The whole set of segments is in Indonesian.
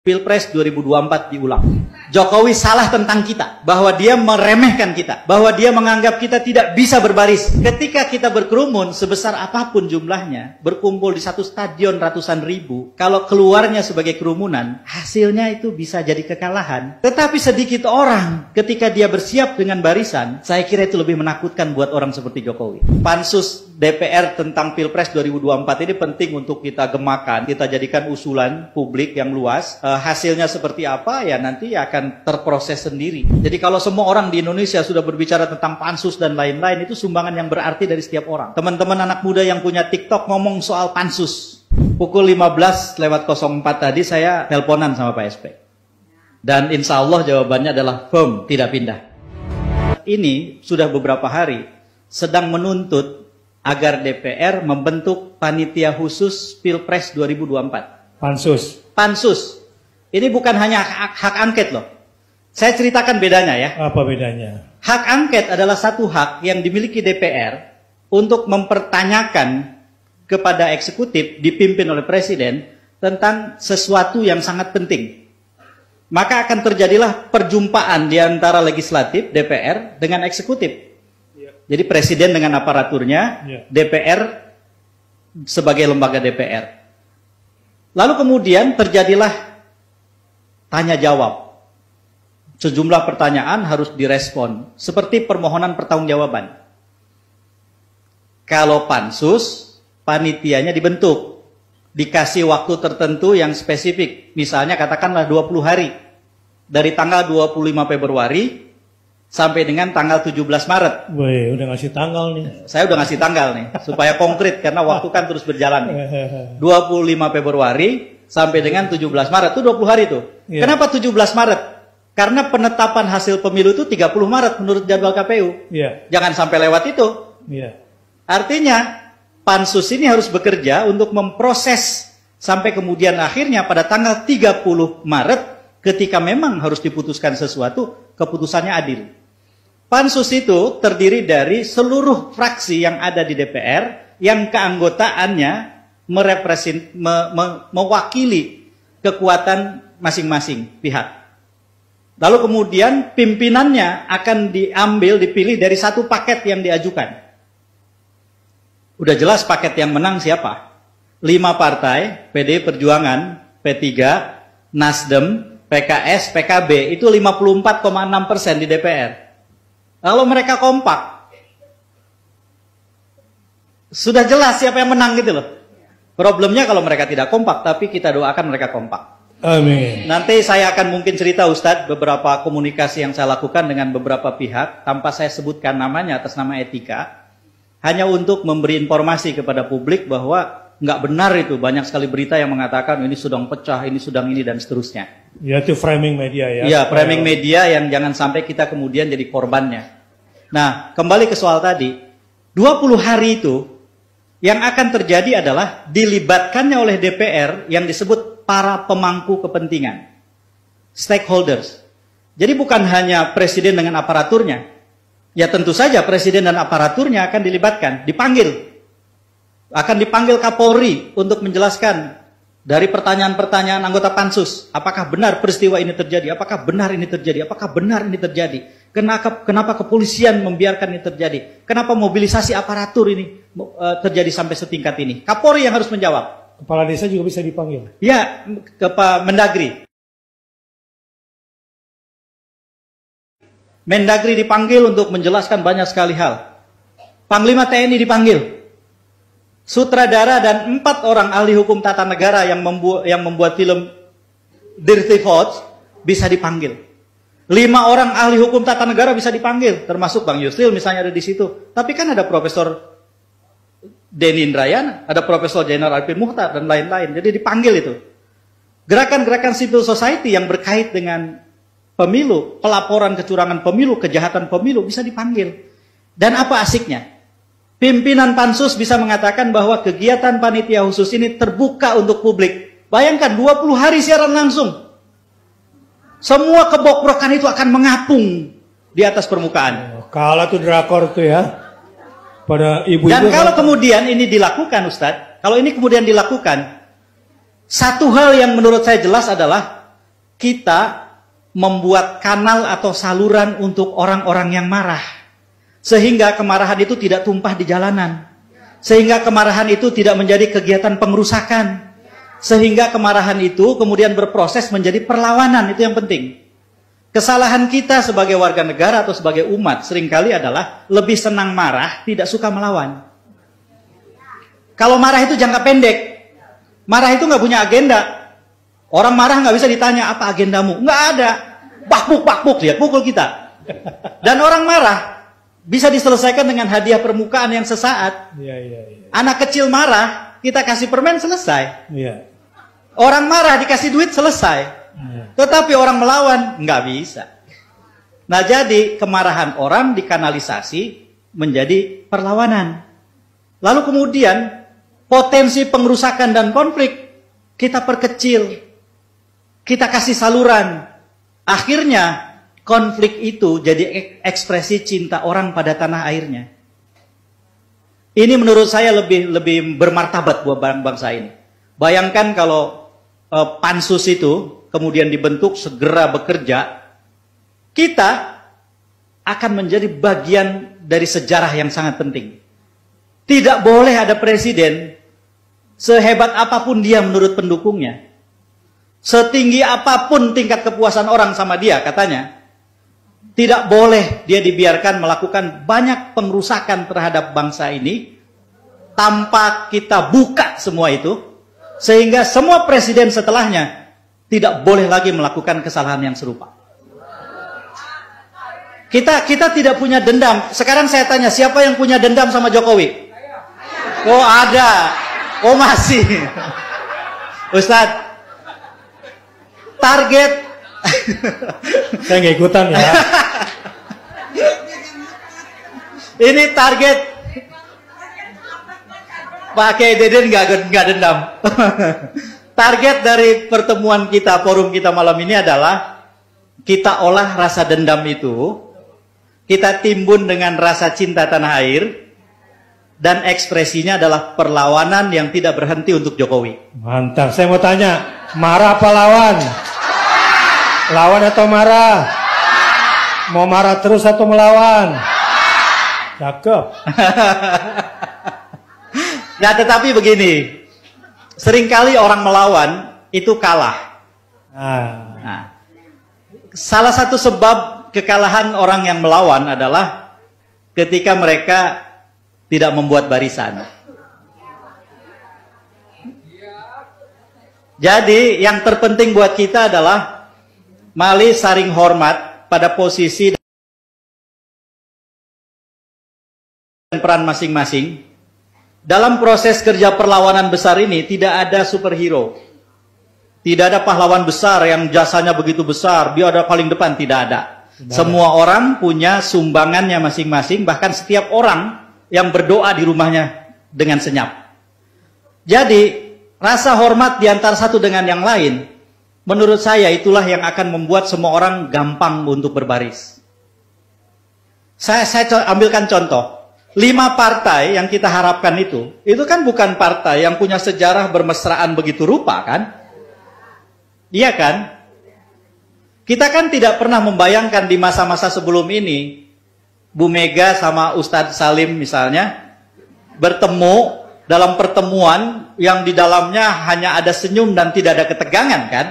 Pilpres 2024 diulang. Jokowi salah tentang kita, bahwa dia meremehkan kita, bahwa dia menganggap kita tidak bisa berbaris. Ketika kita berkerumun sebesar apapun jumlahnya, berkumpul di satu stadion ratusan ribu, kalau keluarnya sebagai kerumunan, hasilnya itu bisa jadi kekalahan. Tetapi sedikit orang, ketika dia bersiap dengan barisan, saya kira itu lebih menakutkan buat orang seperti Jokowi. Pansus DPR tentang Pilpres 2024 ini penting untuk kita gemakan, kita jadikan usulan publik yang luas. Hasilnya seperti apa ya nanti akan terproses sendiri. Jadi kalau semua orang di Indonesia sudah berbicara tentang pansus dan lain-lain, itu sumbangan yang berarti dari setiap orang. Teman-teman anak muda yang punya TikTok ngomong soal pansus. Pukul 15:04 tadi saya teleponan sama Pak SP. Dan insya Allah jawabannya adalah firm, tidak pindah. Ini sudah beberapa hari sedang menuntut agar DPR membentuk panitia khusus Pilpres 2024. Pansus. Ini bukan hanya hak angket loh. Saya ceritakan bedanya ya. Apa bedanya? Hak angket adalah satu hak yang dimiliki DPR untuk mempertanyakan kepada eksekutif dipimpin oleh presiden tentang sesuatu yang sangat penting. Maka akan terjadilah perjumpaan di antara legislatif DPR dengan eksekutif. Jadi presiden dengan aparaturnya, DPR sebagai lembaga DPR. Lalu kemudian terjadilah tanya jawab. Sejumlah pertanyaan harus direspon seperti permohonan pertanggungjawaban. Kalau pansus, panitianya dibentuk, dikasih waktu tertentu yang spesifik. Misalnya katakanlah 20 hari. Dari tanggal 25 Februari sampai dengan tanggal 17 Maret. Woi, udah ngasih tanggal nih. Saya udah ngasih tanggal nih, supaya konkret karena waktu kan terus berjalan nih. 25 Februari sampai dengan 17 Maret, itu 20 hari tuh. Kenapa 17 Maret? Karena penetapan hasil pemilu itu 30 Maret menurut jadwal KPU. Jangan sampai lewat itu. Artinya, pansus ini harus bekerja untuk memproses sampai kemudian akhirnya pada tanggal 30 Maret, ketika memang harus diputuskan sesuatu, keputusannya adil. Pansus itu terdiri dari seluruh fraksi yang ada di DPR yang keanggotaannya mewakili kekuatan masing-masing pihak. Lalu kemudian pimpinannya akan dipilih dari satu paket yang diajukan. Udah jelas paket yang menang siapa? 5 partai, PDI Perjuangan, P3, Nasdem, PKS, PKB, itu 54,6% di DPR. Kalau mereka kompak, sudah jelas siapa yang menang gitu loh. Problemnya kalau mereka tidak kompak, tapi kita doakan mereka kompak. Amin. Nanti saya akan mungkin cerita Ustadz beberapa komunikasi yang saya lakukan dengan beberapa pihak, tanpa saya sebutkan namanya atas nama etika, hanya untuk memberi informasi kepada publik bahwa nggak benar itu, banyak sekali berita yang mengatakan ini sedang pecah, ini sedang ini, dan seterusnya. Ya, itu framing media ya. Iya, framing media yang jangan sampai kita kemudian jadi korbannya. Nah, kembali ke soal tadi, 20 hari itu, yang akan terjadi adalah dilibatkannya oleh DPR yang disebut para pemangku kepentingan, stakeholders. Jadi bukan hanya presiden dengan aparaturnya. Ya tentu saja presiden dan aparaturnya akan dilibatkan, dipanggil. Akan dipanggil Kapolri untuk menjelaskan dari pertanyaan-pertanyaan anggota pansus. Apakah benar peristiwa ini terjadi? Apakah benar ini terjadi? Apakah benar ini terjadi? Kenapa kepolisian membiarkan ini terjadi? Kenapa mobilisasi aparatur ini terjadi sampai setingkat ini? Kapolri yang harus menjawab. Kepala desa juga bisa dipanggil? Ya, ke Pak Mendagri. Mendagri dipanggil untuk menjelaskan banyak sekali hal. Panglima TNI dipanggil. Sutradara dan 4 orang ahli hukum tata negara yang membuat film Dirty Thoughts bisa dipanggil. 5 orang ahli hukum tata negara bisa dipanggil, termasuk Bang Yusril misalnya ada di situ. Tapi kan ada Profesor Denny Indrayana, ada Profesor Jenderal Arifin Mukhtar dan lain-lain. Jadi dipanggil itu. Gerakan-gerakan civil society yang berkait dengan pemilu, pelaporan kecurangan pemilu, kejahatan pemilu bisa dipanggil. Dan apa asiknya? Pimpinan pansus bisa mengatakan bahwa kegiatan panitia khusus ini terbuka untuk publik. Bayangkan 20 hari siaran langsung. Semua kebokrokan itu akan mengapung di atas permukaan. Kalah tuh drakor tuh ya. Pada ibu-ibu. Dan kalau kemudian ini dilakukan Ustadz, kalau ini kemudian dilakukan, satu hal yang menurut saya jelas adalah kita membuat kanal atau saluran untuk orang-orang yang marah. Sehingga kemarahan itu tidak tumpah di jalanan. Sehingga kemarahan itu tidak menjadi kegiatan pengerusakan. Sehingga kemarahan itu kemudian berproses menjadi perlawanan. Itu yang penting. Kesalahan kita sebagai warga negara atau sebagai umat seringkali adalah lebih senang marah, tidak suka melawan. Kalau marah itu jangka pendek. Marah itu nggak punya agenda. Orang marah nggak bisa ditanya apa agendamu. Nggak ada. Bakbuk, dia pukul kita. Dan orang marah bisa diselesaikan dengan hadiah permukaan yang sesaat. Anak kecil marah, kita kasih permen selesai. Orang marah dikasih duit selesai. Tetapi orang melawan nggak bisa. Nah, jadi kemarahan orang dikanalisasi menjadi perlawanan. Lalu kemudian potensi pengerusakan dan konflik kita perkecil. Kita kasih saluran. Akhirnya konflik itu jadi ekspresi cinta orang pada tanah airnya. Ini menurut saya lebih bermartabat buat bangsa ini. Bayangkan kalau pansus itu kemudian dibentuk, segera bekerja, kita akan menjadi bagian dari sejarah yang sangat penting. Tidak boleh ada presiden sehebat apapun dia menurut pendukungnya, setinggi apapun tingkat kepuasan orang sama dia katanya, tidak boleh dia dibiarkan melakukan banyak pengrusakan terhadap bangsa ini tanpa kita buka semua itu, sehingga semua presiden setelahnya tidak boleh lagi melakukan kesalahan yang serupa. Kita tidak punya dendam. Sekarang saya tanya, siapa yang punya dendam sama Jokowi? Oh ada. Oh masih. Ustadz, target. Saya nggak ikutan ya. Ini target. Pak Kiai Deden nggak dendam. Target dari pertemuan kita, forum kita malam ini adalah kita olah rasa dendam itu, kita timbun dengan rasa cinta tanah air, dan ekspresinya adalah perlawanan yang tidak berhenti untuk Jokowi. Mantap. Saya mau tanya, marah apa lawan? Lawan atau marah? Mau marah terus atau melawan? Cakep. Nah, tetapi begini, seringkali orang melawan itu kalah. Nah, salah satu sebab kekalahan orang yang melawan adalah ketika mereka tidak membuat barisan. Jadi yang terpenting buat kita adalah mari saling hormat pada posisi dan peran masing-masing. Dalam proses kerja perlawanan besar ini tidak ada superhero. Tidak ada pahlawan besar yang jasanya begitu besar, dia ada paling depan, tidak ada. Semua orang punya sumbangannya masing-masing, bahkan setiap orang yang berdoa di rumahnya dengan senyap. Jadi, rasa hormat di antara satu dengan yang lain, menurut saya itulah yang akan membuat semua orang gampang untuk berbaris. Saya ambilkan contoh. 5 partai yang kita harapkan itu kan bukan partai yang punya sejarah bermesraan begitu rupa kan? Iya kan? Kita kan tidak pernah membayangkan di masa-masa sebelum ini Bu Mega sama Ustadz Salim misalnya bertemu dalam pertemuan yang di dalamnya hanya ada senyum dan tidak ada ketegangan kan?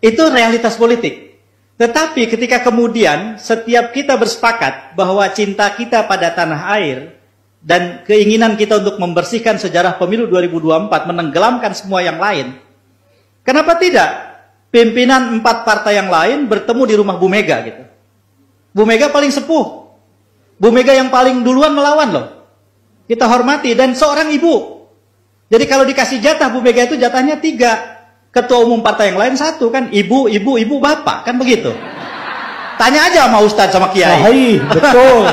Itu realitas politik. Tetapi ketika kemudian setiap kita bersepakat bahwa cinta kita pada tanah air dan keinginan kita untuk membersihkan sejarah pemilu 2024 menenggelamkan semua yang lain, kenapa tidak pimpinan 4 partai yang lain bertemu di rumah Bu Mega gitu? Bu Mega paling sepuh, Bu Mega yang paling duluan melawan loh. Kita hormati, dan seorang ibu. Jadi kalau dikasih jatah Bu Mega itu jatahnya 3. Ketua umum partai yang lain 1 kan, ibu, bapak, kan begitu. Tanya aja sama Ustadz sama Kiai. Betul.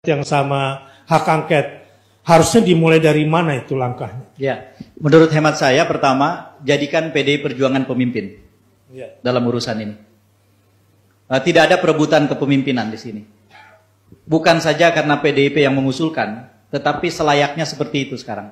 Yang sama hak angket, harusnya dimulai dari mana itu langkahnya? Ya, menurut hemat saya pertama, jadikan PDI Perjuangan pemimpin dalam urusan ini. Tidak ada perebutan kepemimpinan di sini. Bukan saja karena PDIP yang mengusulkan, tetapi selayaknya seperti itu sekarang.